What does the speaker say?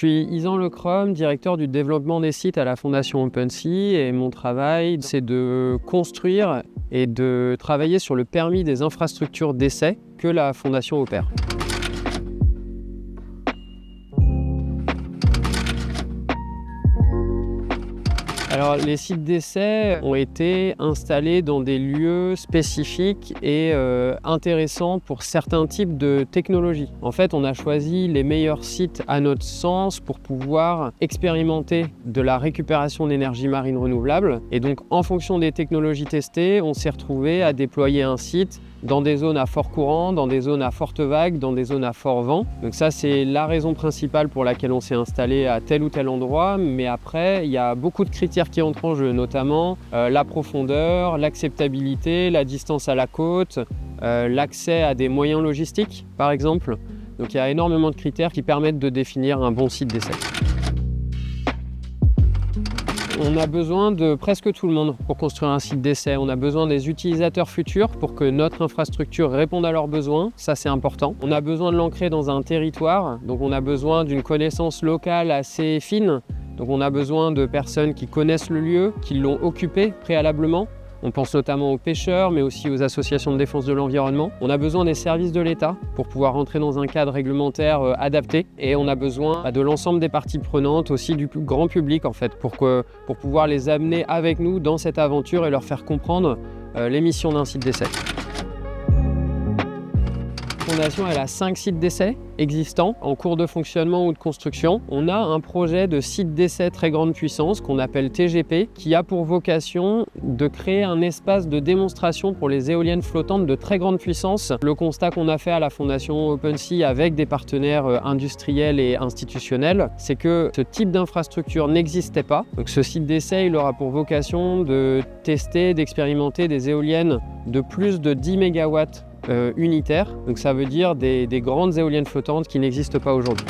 suis Isan Lecrom, directeur du développement des sites à la Fondation OpenSea, et mon travail, c'est de construire et de travailler sur le permis des infrastructures d'essai que la Fondation opère. Alors, les sites d'essai ont été installés dans des lieux spécifiques et intéressants pour certains types de technologies. En fait, on a choisi les meilleurs sites à notre sens pour pouvoir expérimenter de la récupération d'énergie marine renouvelable. Et donc, en fonction des technologies testées, on s'est retrouvé à déployer un site dans des zones à fort courant, dans des zones à forte vague, dans des zones à fort vent. Donc ça, c'est la raison principale pour laquelle on s'est installé à tel ou tel endroit. Mais après, il y a beaucoup de critères qui entrent en jeu, notamment la profondeur, l'acceptabilité, la distance à la côte, l'accès à des moyens logistiques, par exemple. Donc il y a énormément de critères qui permettent de définir un bon site d'essai. On a besoin de presque tout le monde pour construire un site d'essai. On a besoin des utilisateurs futurs pour que notre infrastructure réponde à leurs besoins. Ça, c'est important. On a besoin de l'ancrer dans un territoire. Donc, on a besoin d'une connaissance locale assez fine. Donc, on a besoin de personnes qui connaissent le lieu, qui l'ont occupé préalablement. On pense notamment aux pêcheurs, mais aussi aux associations de défense de l'environnement. On a besoin des services de l'État pour pouvoir entrer dans un cadre réglementaire adapté. Et on a besoin de l'ensemble des parties prenantes, aussi du plus grand public en fait, pour pouvoir les amener avec nous dans cette aventure et leur faire comprendre les missions d'un site d'essai. La Fondation elle a 5 sites d'essai existants en cours de fonctionnement ou de construction. On a un projet de site d'essai très grande puissance qu'on appelle TGP qui a pour vocation de créer un espace de démonstration pour les éoliennes flottantes de très grande puissance. Le constat qu'on a fait à la Fondation OpenSea avec des partenaires industriels et institutionnels, c'est que ce type d'infrastructure n'existait pas. Donc ce site d'essai il aura pour vocation de tester, d'expérimenter des éoliennes de plus de 10 MW unitaires, donc ça veut dire des grandes éoliennes flottantes qui n'existent pas aujourd'hui.